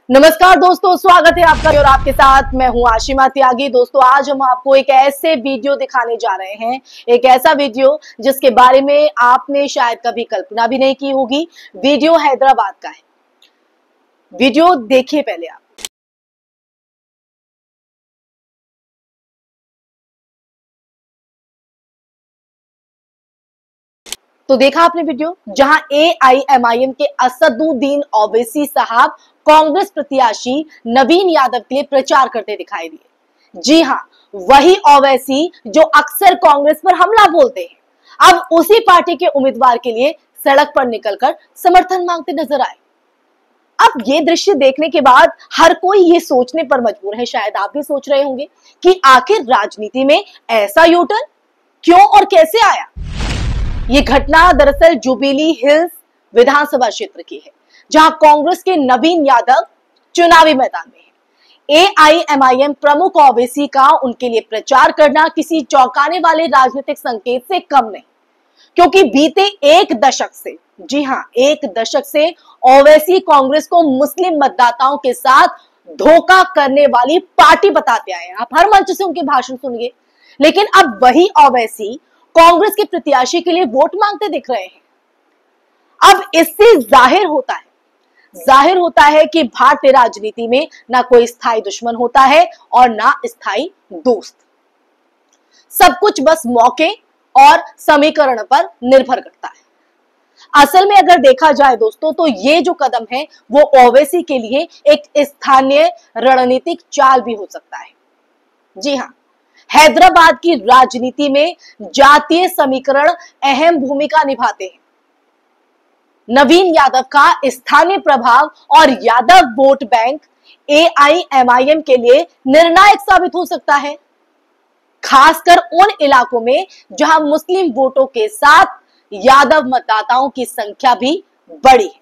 नमस्कार दोस्तों, स्वागत है आपका और आपके साथ मैं हूं आशिमा त्यागी। दोस्तों, आज हम आपको एक ऐसे वीडियो दिखाने जा रहे हैं, एक ऐसा वीडियो जिसके बारे में आपने शायद कभी कल्पना भी नहीं की होगी। वीडियो हैदराबाद का है। वीडियो देखिए पहले आप। तो देखा आपने वीडियो, जहां एआईएमआईएम के असदुद्दीन ओवैसी साहब कांग्रेस प्रत्याशी नवीन यादव के लिए प्रचार करते दिखाई दिए। जी हां, वही ओवैसी जो अक्सर कांग्रेस पर हमला बोलते हैं, अब उसी पार्टी के उम्मीदवार के लिए सड़क पर निकलकर समर्थन मांगते नजर आए। अब ये दृश्य देखने के बाद हर कोई ये सोचने पर मजबूर है, शायद आप भी सोच रहे होंगे कि आखिर राजनीति में ऐसा यूटर्न क्यों और कैसे आया। ये घटना दरअसल जुबिली हिल्स विधानसभा क्षेत्र की है, जहां कांग्रेस के नवीन यादव चुनावी मैदान में है। एआईएमआईएम प्रमुख ओवैसी का उनके लिए प्रचार करना किसी चौंकाने वाले राजनीतिक संकेत से कम नहीं, क्योंकि बीते एक दशक से, जी हां, एक दशक से ओवैसी कांग्रेस को मुस्लिम मतदाताओं के साथ धोखा करने वाली पार्टी बताते आए हैं। आप हर मंच से उनके भाषण सुनिए, लेकिन अब वही ओवैसी कांग्रेस के प्रत्याशी के लिए वोट मांगते दिख रहे हैं। अब इससे जाहिर होता है कि भारतीय राजनीति में ना कोई स्थायी दुश्मन होता है और ना स्थायी दोस्त। सब कुछ बस मौके और समीकरण पर निर्भर करता है। असल में अगर देखा जाए दोस्तों, तो ये जो कदम है वो ओवैसी के लिए एक स्थानीय रणनीतिक चाल भी हो सकता है। जी हां, हैदराबाद की राजनीति में जातीय समीकरण अहम भूमिका निभाते हैं। नवीन यादव का स्थानीय प्रभाव और यादव वोट बैंक एआईएमआईएम के लिए निर्णायक साबित हो सकता है, खासकर उन इलाकों में जहां मुस्लिम वोटों के साथ यादव मतदाताओं की संख्या भी बड़ी है।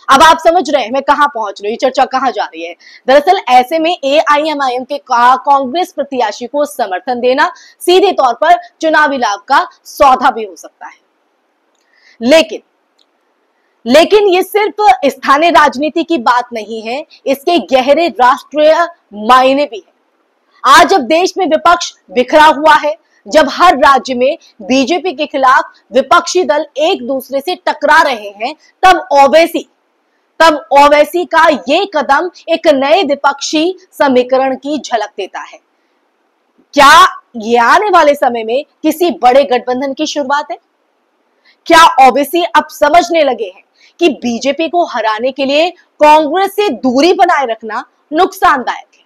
अब आप समझ रहे हैं मैं कहां पहुंच रही हूं, चर्चा कहां जा रही है। दरअसल ऐसे में एआईएमआईएम के कांग्रेस प्रत्याशी को समर्थन देना सीधे तौर पर चुनावी लाभ का सौदा भी हो सकता है। लेकिन ये सिर्फ स्थानीय राजनीति की बात नहीं है, इसके गहरे राष्ट्रीय मायने भी है। आज जब देश में विपक्ष बिखरा हुआ है, जब हर राज्य में बीजेपी के खिलाफ विपक्षी दल एक दूसरे से टकरा रहे हैं, तब ओवैसी का ये कदम एक नए विपक्षी समीकरण की झलक देता है। क्या ये आने वाले समय में किसी बड़े गठबंधन की शुरुआत है? क्या ओवैसी अब समझने लगे हैं कि बीजेपी को हराने के लिए कांग्रेस से दूरी बनाए रखना नुकसानदायक है?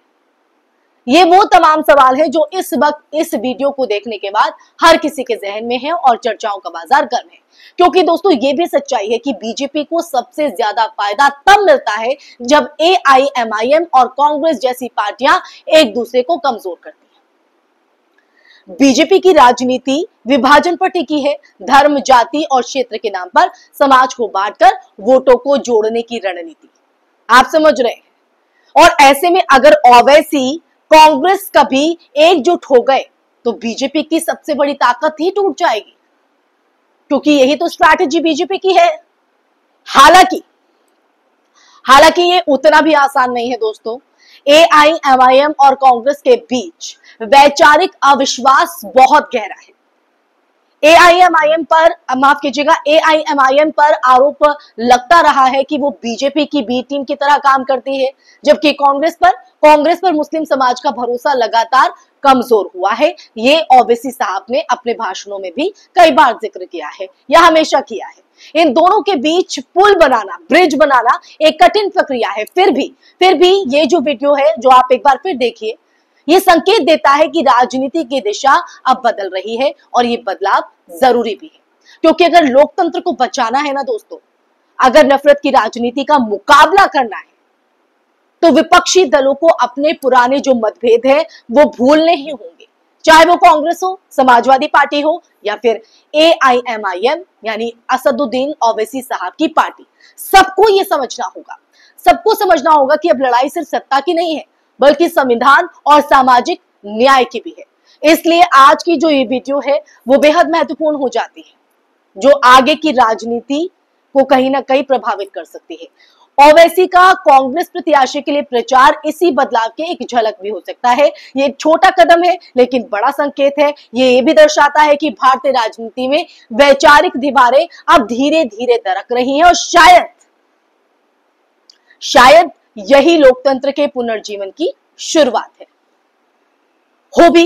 ये वो तमाम सवाल है जो इस वक्त इस वीडियो को देखने के बाद हर किसी के जहन में है और चर्चाओं का बाजार गर्म है। क्योंकि दोस्तों, ये भी सच्चाई है कि बीजेपी को सबसे ज्यादा फायदा तब मिलता है जब एआईएमआईएम और कांग्रेस जैसी पार्टियां एक दूसरे को कमजोर करती हैं। बीजेपी की राजनीति विभाजन पर टिकी है, धर्म, जाति और क्षेत्र के नाम पर समाज को बांटकर वोटों को जोड़ने की रणनीति। आप समझ रहे हैं। और ऐसे में अगर ओवैसी कांग्रेस कभी एकजुट हो गए तो बीजेपी की सबसे बड़ी ताकत ही टूट जाएगी, क्योंकि यही तो स्ट्रैटेजी बीजेपी की है। हालांकि ये उतना भी आसान नहीं है दोस्तों। एआईएमआईएम और कांग्रेस के बीच वैचारिक अविश्वास बहुत गहरा है। एआईएमआईएम पर आरोप लगता रहा है कि वो बीजेपी की बी टीम की तरह काम करती है, जबकि कांग्रेस पर मुस्लिम समाज का भरोसा लगातार कमजोर हुआ है। ये ओवैसी साहब ने अपने भाषणों में भी कई बार जिक्र किया है या हमेशा किया है। इन दोनों के बीच पुल बनाना, ब्रिज बनाना एक कठिन प्रक्रिया है। फिर भी ये जो वीडियो है, जो आप एक बार फिर देखिए, ये संकेत देता है कि राजनीति की दिशा अब बदल रही है और ये बदलाव जरूरी भी है। क्योंकि अगर लोकतंत्र को बचाना है ना दोस्तों, अगर नफरत की राजनीति का मुकाबला करना है, तो विपक्षी दलों को अपने पुराने जो मतभेद है वो भूलने ही होंगे। चाहे वो कांग्रेस हो, समाजवादी पार्टी हो या फिर एआईएमआईएम यानी असदुद्दीन ओवैसी साहब की पार्टी, सबको ये समझना होगा कि अब लड़ाई सिर्फ सत्ता की नहीं है, बल्कि संविधान और सामाजिक न्याय की भी है। इसलिए आज की जो ये वीडियो है वो बेहद महत्वपूर्ण हो जाती है, जो आगे की राजनीति को कहीं ना कहीं प्रभावित कर सकती है। ओवैसी का कांग्रेस प्रत्याशी के लिए प्रचार इसी बदलाव की एक झलक भी हो सकता है। ये एक छोटा कदम है लेकिन बड़ा संकेत है। ये भी दर्शाता है कि भारतीय राजनीति में वैचारिक दीवारें अब धीरे धीरे दरक रही हैं और शायद यही लोकतंत्र के पुनर्जीवन की शुरुआत है। हो भी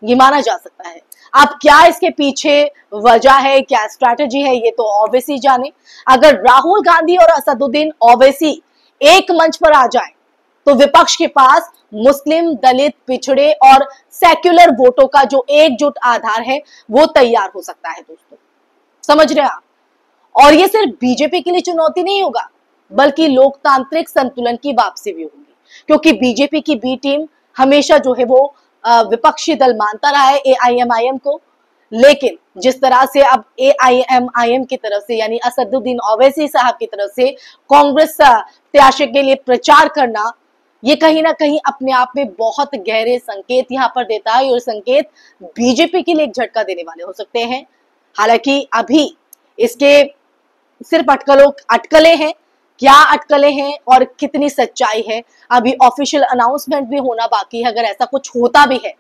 ये माना जा सकता है। अब क्या इसके पीछे वजह है, क्या स्ट्रैटेजी है, ये तो ओवैसी जाने। अगर राहुल गांधी और असदुद्दीन ओवैसी एक मंच पर आ जाए तो विपक्ष के पास मुस्लिम, दलित, पिछड़े और सेक्युलर वोटों का जो एकजुट आधार है वो तैयार हो सकता है दोस्तों। समझ रहे हैं आप? और ये सिर्फ बीजेपी के लिए चुनौती नहीं होगा बल्कि लोकतांत्रिक संतुलन की वापसी भी होगी, क्योंकि बीजेपी की बी टीम हमेशा जो है वो विपक्षी दल मानता रहा है एआईएमआईएम को। लेकिन जिस तरह से अब एआईएमआईएम की तरफ से यानी असदुद्दीन ओवैसी साहब की तरफ से कांग्रेस प्रत्याशी के लिए प्रचार करना, ये कहीं ना कहीं अपने आप में बहुत गहरे संकेत यहां पर देता है और संकेत बीजेपी के लिए एक झटका देने वाले हो सकते हैं। हालांकि अभी इसके सिर्फ अटकलें हैं। क्या अटकलें हैं और कितनी सच्चाई है, अभी ऑफिशियल अनाउंसमेंट भी होना बाकी है। अगर ऐसा कुछ होता भी है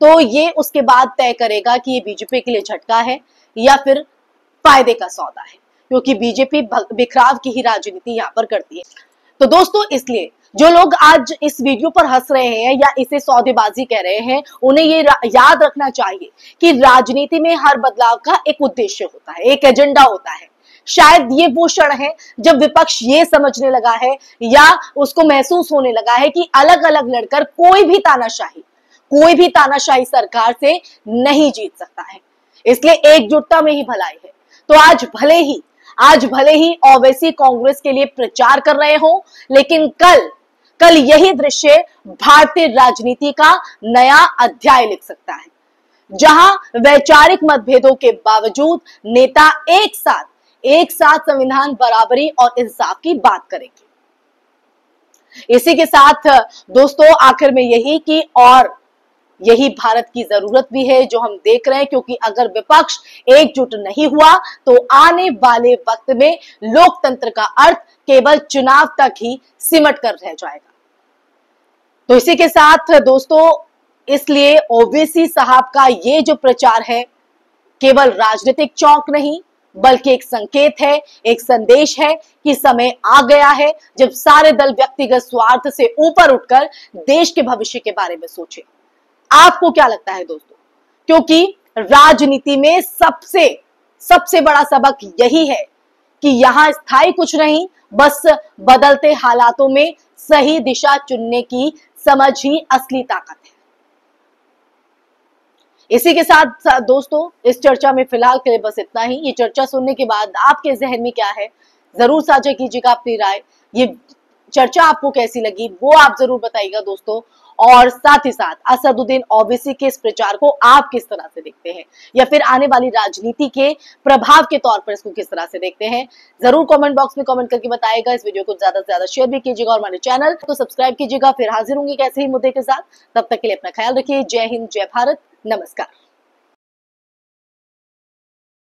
तो ये उसके बाद तय करेगा कि ये बीजेपी के लिए झटका है या फिर फायदे का सौदा है, क्योंकि बीजेपी बिखराव की ही राजनीति यहाँ पर करती है। तो दोस्तों, इसलिए जो लोग आज इस वीडियो पर हंस रहे हैं या इसे सौदेबाजी कह रहे हैं, उन्हें ये याद रखना चाहिए कि राजनीति में हर बदलाव का एक उद्देश्य होता है, एक एजेंडा होता है। शायद ये वो क्षण है जब विपक्ष ये समझने लगा है या उसको महसूस होने लगा है कि अलग अलग लड़कर कोई भी तानाशाही सरकार से नहीं जीत सकता है। इसलिए एकजुटता में ही भलाई है। तो आज भले ही ओवैसी कांग्रेस के लिए प्रचार कर रहे हो, लेकिन कल यही दृश्य भारतीय राजनीति का नया अध्याय लिख सकता है, जहां वैचारिक मतभेदों के बावजूद नेता एक साथ संविधान, बराबरी और इंसाफ की बात करेंगे। इसी के साथ दोस्तों आखिर में यही भारत की जरूरत भी है जो हम देख रहे हैं, क्योंकि अगर विपक्ष एकजुट नहीं हुआ तो आने वाले वक्त में लोकतंत्र का अर्थ केवल चुनाव तक ही सिमट कर रह जाएगा। तो इसी के साथ दोस्तों, इसलिए ओवैसी साहब का ये जो प्रचार है केवल राजनीतिक चौंक नहीं बल्कि एक संकेत है, एक संदेश है कि समय आ गया है जब सारे दल व्यक्तिगत स्वार्थ से ऊपर उठकर देश के भविष्य के बारे में सोचे। आपको क्या लगता है दोस्तों? क्योंकि राजनीति में सबसे बड़ा सबक यही है कि यहां स्थायी कुछ नहीं, बस बदलते हालातों में सही दिशा चुनने की समझ ही असली ताकत है। इसी के साथ दोस्तों, इस चर्चा में फिलहाल के लिए बस इतना ही। ये चर्चा सुनने के बाद आपके जहन में क्या है जरूर साझा कीजिएगा अपनी राय। ये चर्चा आपको कैसी लगी वो आप जरूर बताइएगा दोस्तों। और साथ ही साथ असदुद्दीन ओवैसी के इस प्रचार को आप किस तरह से देखते हैं या फिर आने वाली राजनीति के प्रभाव के तौर पर इसको किस तरह से देखते हैं, जरूर कमेंट बॉक्स में कमेंट करके बताइएगा। इस वीडियो को ज्यादा से ज्यादा शेयर भी कीजिएगा और हमारे चैनल को सब्सक्राइब कीजिएगा। फिर हाजिर होंगे कैसे ही मुद्दे के साथ। तब तक के लिए अपना ख्याल रखिए। जय हिंद, जय भारत, नमस्कार।